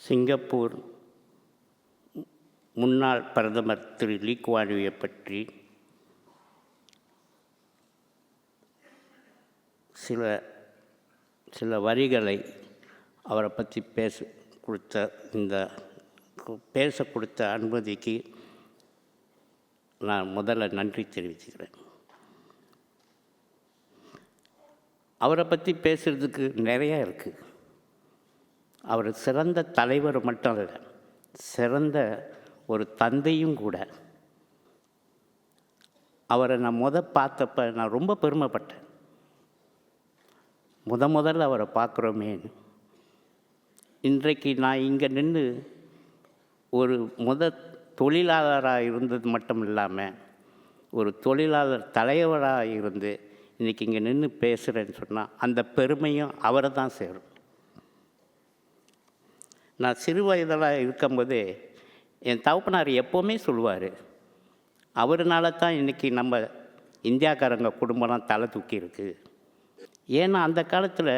Singapore முன்னாள் பிரதமர் திரு Lee Kuan யூவை பற்றி சில வரிகளை அவரை பற்றி பேச கொடுத்த அனுமதிக்கு நான் முதல்ல நன்றி தெரிவிச்சுக்கிறேன். அவரை பற்றி பேசுகிறதுக்கு நிறையா இருக்குது. அவர் சிறந்த தலைவர் மட்டும் இல்லை, சிறந்த ஒரு தந்தையும் கூட. அவரை நான் பார்த்தப்ப நான் ரொம்ப பெருமைப்பட்டேன். முதல்ல அவரை பார்க்குறோமேன்னு. இன்றைக்கு நான் இங்கே நின்று ஒரு தொழிலாளராக இருந்தது மட்டும் இல்லாமல் ஒரு தொழிலாளர் தலைவராக இருந்து இன்றைக்கி இங்கே நின்று பேசுகிறேன்னு சொன்னால் அந்த பெருமையும் அவரை தான் சேரும். நான் சிறு வயதில் இருக்கும்போதே என் தகப்பனார் எப்போவுமே சொல்லுவார், அவர்னால தான் இன்றைக்கி நம்ம இந்தியாக்காரங்க குடும்பம்லாம் தலை தூக்கி இருக்குது. ஏன்னா அந்த காலத்தில்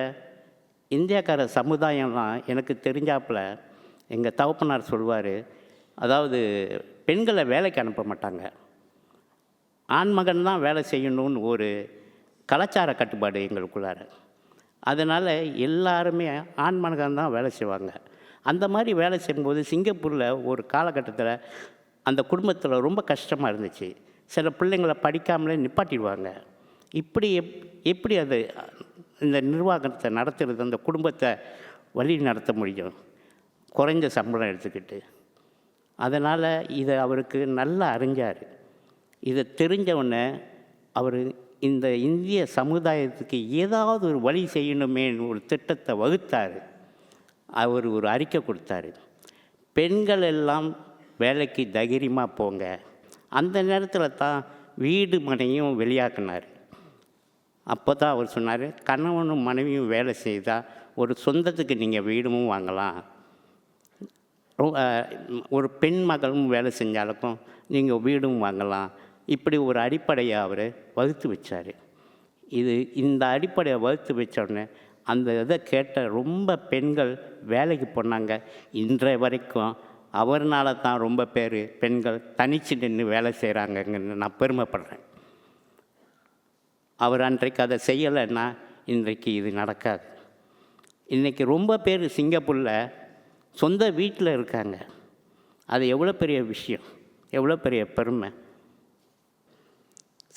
இந்தியாக்கார சமுதாயம்லாம் எனக்கு தெரிஞ்சாப்புல எங்கள் தகப்பனார் சொல்லுவார், அதாவது பெண்களை வேலைக்கு அனுப்ப மாட்டாங்க, ஆண்மகன் தான் வேலை செய்யணும்னு ஒரு கலாச்சார கட்டுப்பாடு எங்களுக்குள்ளார. அதனால் எல்லாருமே ஆண்மகன் தான் வேலை செய்வாங்க. அந்த மாதிரி வேலை செய்யும்போது சிங்கப்பூரில் ஒரு காலகட்டத்தில் அந்த குடும்பத்தில் ரொம்ப கஷ்டமாக இருந்துச்சு. சில பிள்ளைங்களை படிக்காமலே நிப்பாட்டிடுவாங்க. எப்படி அது இந்த நிர்வாகத்தை நடத்துறது, அந்த குடும்பத்தை வழி நடத்த முடியும் குறைஞ்ச சம்பளம் எடுத்துக்கிட்டு? அதனால் இதை அவருக்கு நல்லா அறிஞ்சார். இதை தெரிஞ்சவுடனே அவர் இந்த இந்திய சமுதாயத்துக்கு ஏதாவது ஒரு வழி செய்யணுமேன்னு ஒரு திட்டத்தை வகுத்தார். அவர் ஒரு அறிக்கை கொடுத்தாரு, பெண்கள் எல்லாம் வேலைக்கு தைரியமாக போங்க. அந்த நேரத்தில் தான் வீடு மனையும் வெளியாக்கினார். அப்போ தான் அவர் சொன்னார், கணவனும் மனைவியும் வேலை செய்தால் ஒரு சொந்தத்துக்கு நீங்கள் வீடும் வாங்கலாம், ஒரு பெண் மகளும் வேலை செஞ்சாலுக்கும் நீங்கள் வீடும் வாங்கலாம். இப்படி ஒரு அடிப்படையை அவர் வகுத்து வச்சார். இந்த அடிப்படையை வகுத்து வச்சோடனே அந்த இதை கேட்ட ரொம்ப பெண்கள் வேலைக்கு போனாங்க. இன்றைய வரைக்கும் அவர்னால தான் ரொம்ப பெண்கள் தனிச்சு நின்று வேலை செய்கிறாங்கன்னு நான் பெருமைப்படுறேன். அவர் அன்றைக்கு அதை செய்யலைன்னா இன்றைக்கு இது நடக்காது. இன்றைக்கி ரொம்ப பேர் சிங்கப்பூரில் சொந்த வீட்டில் இருக்காங்க. அது எவ்வளோ பெரிய விஷயம், எவ்வளோ பெரிய பெருமை.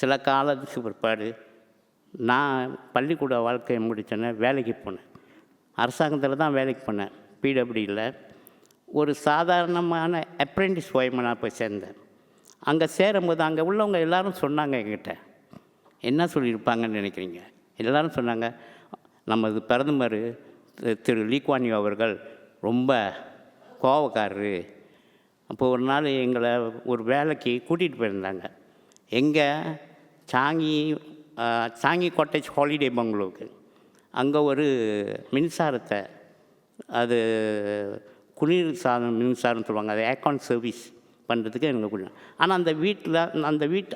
சில காலத்துக்கு பிற்பாடு நான் பள்ளிக்கூட வாழ்க்கையை முடித்தோன்னே வேலைக்கு போனேன். அரசாங்கத்தில் தான் வேலைக்கு போனேன், பிடபிள்யூவில். ஒரு சாதாரணமான அப்ரெண்டிஸ் ஒய்மை நான் போய் சேர்ந்தேன். அங்கே சேரும்போது அங்கே உள்ளவங்க எல்லோரும் சொன்னாங்க, என்கிட்ட என்ன சொல்லியிருப்பாங்கன்னு நினைக்கிறீங்க? எல்லோரும் சொன்னாங்க, நமது பிரதமர் திரு லீ குவான் யூ அவர்கள் ரொம்ப கோவக்காரரு. அப்போது ஒரு நாள் எங்களை ஒரு வேலைக்கு கூட்டிகிட்டு போயிருந்தாங்க. எங்கே சாங்கி காட்டேஜ் ஹாலிடே பங்களோவுக்கு. அங்கே ஒரு மின்சாரத்தை, அது குளிர் சாதனம் மின்சாரம் சொல்லுவாங்க, அது ஏர்கான் சர்வீஸ் பண்ணுறதுக்கு எங்களுக்கு கொடுங்க. ஆனால்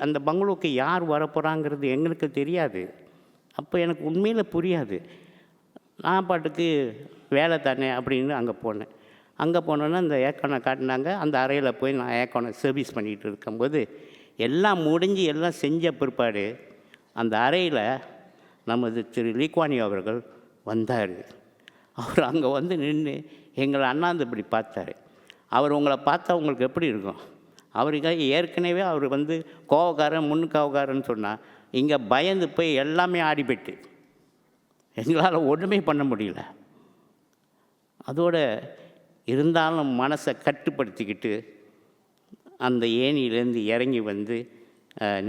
அந்த பங்களோவுக்கு யார் வரப்போகிறாங்கிறது எங்களுக்கு தெரியாது. அப்போ எனக்கு உண்மையில் புரியாது. நான் பாட்டுக்கு வேலை தானே அப்படின்னு அங்கே போனேன். அங்கே போனோன்னா அந்த ஏர்கானை காட்டினாங்க. அந்த அறையில் போய் நான் ஏர்கானை சர்வீஸ் பண்ணிகிட்டு இருக்கும்போது எல்லாம் முடிஞ்சு எல்லாம் செஞ்ச பிற்பாடு அந்த அறையில் நமது திரு லீ குவான் யூ அவர்கள் வந்தார். அவர் அங்கே வந்து நின்று எங்களை அண்ணாந்து இப்படி பார்த்தார். அவர் உங்களை பார்த்தா உங்களுக்கு எப்படி இருக்கும்? அவருக்கு ஏற்கனவே அவர் வந்து கோவக்காரன் முன்னுக்காவக்காரன்னு சொன்னால் இங்கே பயந்து போய் எல்லாமே ஆடிப்பட்டு எங்களால் ஒன்றுமே பண்ண முடியல. அதோடு இருந்தாலும் மனசை கட்டுப்படுத்திக்கிட்டு அந்த ஏணியிலேருந்து இறங்கி வந்து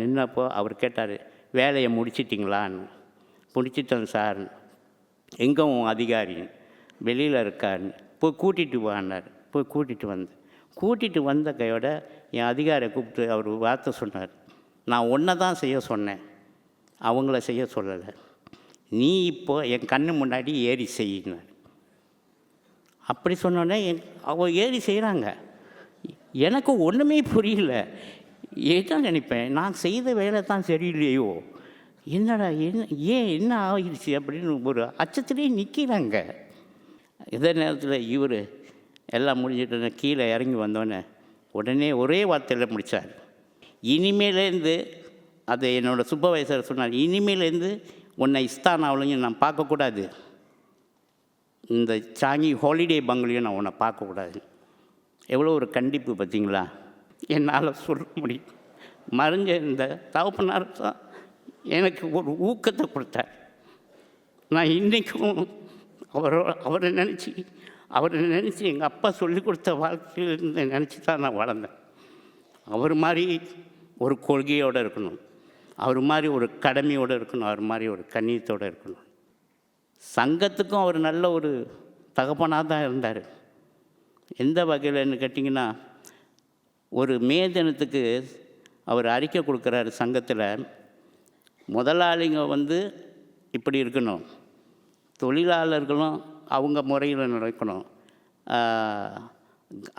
நின்னப்போ அவர் கேட்டார், வேலையை முடிச்சிட்டிங்களான்னு. முடிச்சிட்டேன் சார். எங்கே உன் அதிகாரி? வெளியில் இருக்காருன்னு. போய் கூட்டிகிட்டு வான்னார். போய் கூட்டிகிட்டு வந்த கையோட என் அதிகாரியை கூப்பிட்டு அவர் வார்த்தை சொன்னார், நான் ஒன்றை தான் செய்ய சொன்னேன், அவங்கள செய்ய சொல்லலை. நீ இப்போது என் கண்ணு முன்னாடி ஏறி செய்யினார். அப்படி சொன்னோடனே அவங்க ஏறி செய்கிறாங்க. எனக்கு ஒன்றுமே புரியல. ஏதான் நினைப்பேன், நான் செய்த வேலை தான் சரியில்லையோ, என்னடா என்ன ஆகிடுச்சு அப்படின்னு ஒரு அச்சத்திலே நிற்கிறாங்க. இதே நேரத்தில் இவர் எல்லாம் முடிஞ்சிட்டு நான் கீழே இறங்கி வந்தோடனே உடனே ஒரே வார்த்தையில் முடித்தார். இனிமேலேருந்து அது என்னோடய சூப்பர்வைசர் சொன்னார், இனிமேலேருந்து உன்னை இஸ்தானாவிலையும் நான் பார்க்கக்கூடாது, இந்த சாங்கி ஹாலிடே பங்களையும் நான் உன்னை பார்க்கக்கூடாது. எவ்வளோ ஒரு கண்டிப்பு பார்த்தீங்களா? என்னால் சொல்ல முடியும். மறைஞ்ச இந்த தகப்பனார் தான் எனக்கு ஒரு ஊக்கத்தை கொடுத்தார். நான் இன்றைக்கும் அவரை நினச்சி எங்கள் அப்பா சொல்லிக் கொடுத்த வாழ்க்கையில் நினச்சி தான் நான் வளர்ந்தேன். அவர் மாதிரி ஒரு கொள்கையோடு இருக்கணும், அவர் மாதிரி ஒரு கடமையோடு இருக்கணும், அவர் மாதிரி ஒரு கண்ணியத்தோடு இருக்கணும். சங்கத்துக்கும் அவர் நல்ல ஒரு தகப்பனாக தான் இருந்தார். எந்த வகையில்னு கேட்டிங்கன்னா, ஒரு மே தினத்துக்கு அவர் அறிக்கை கொடுக்குறாரு சங்கத்தில். முதலாளிங்க இப்படி இருக்கணும், தொழிலாளர்களும் அவங்க முறையில் நடக்கணும்,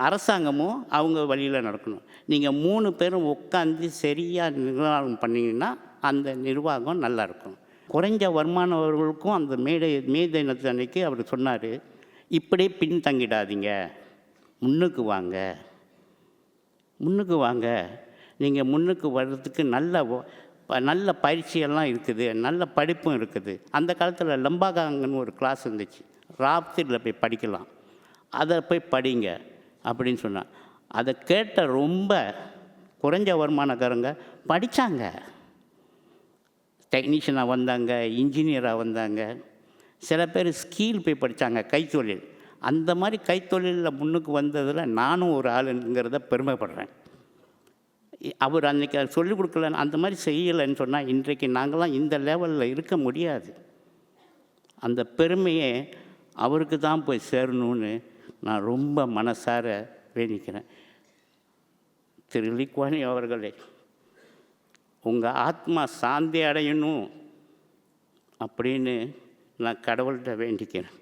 அரசாங்கமும் அவங்க வழியில் நடக்கணும். நீங்கள் 3 பேரும் உட்காந்து சரியாக நிர்வாகம் பண்ணிங்கன்னா அந்த நிர்வாகம் நல்லாயிருக்கும். குறைஞ்ச வருமானவர்களுக்கும் அந்த மே தினத்து அன்றைக்கி அவர் சொன்னார், இப்படியே பின்தங்கிடாதீங்க, முன்னுக்கு வாங்க. நீங்கள் முன்னுக்கு வர்றதுக்கு நல்ல பயிற்சியெல்லாம் இருக்குது, நல்ல படிப்பும் இருக்குது. அந்த காலத்தில் லம்பாகாங்கன்னு ஒரு கிளாஸ் இருந்துச்சு, ராப்திரியில் போய் படிக்கலாம், அதை போய் படிங்க அப்படின்னு சொன்னான். அதை கேட்ட ரொம்ப குறைஞ்ச வருமானக்காரங்க படித்தாங்க, டெக்னீஷியனாக வந்தாங்க, இன்ஜினியராக வந்தாங்க, சில பேர் ஸ்கீல் போய் படித்தாங்க, கைத்தொழில். அந்த மாதிரி கைத்தொழிலில் முன்னுக்கு வந்ததில் நானும் ஒரு ஆளுங்கிறத பெருமைப்படுறேன். அவர் அன்றைக்கி அதை சொல்லிக் கொடுக்கலன்னு, அந்த மாதிரி செய்யலைன்னு சொன்னால் இன்றைக்கு நாங்களாம் இந்த லெவலில் இருக்க முடியாது. அந்த பெருமையை அவருக்கு தான் போய் சேரணும்னு நான் ரொம்ப மனசார வேண்டிக்கிறேன். திரு லீ குவான் யூ அவர்களே, உங்கள் ஆத்மா சாந்தி அடையணும் அப்படின்னு நான் கடவுள்கிட்ட வேண்டிக்கிறேன்.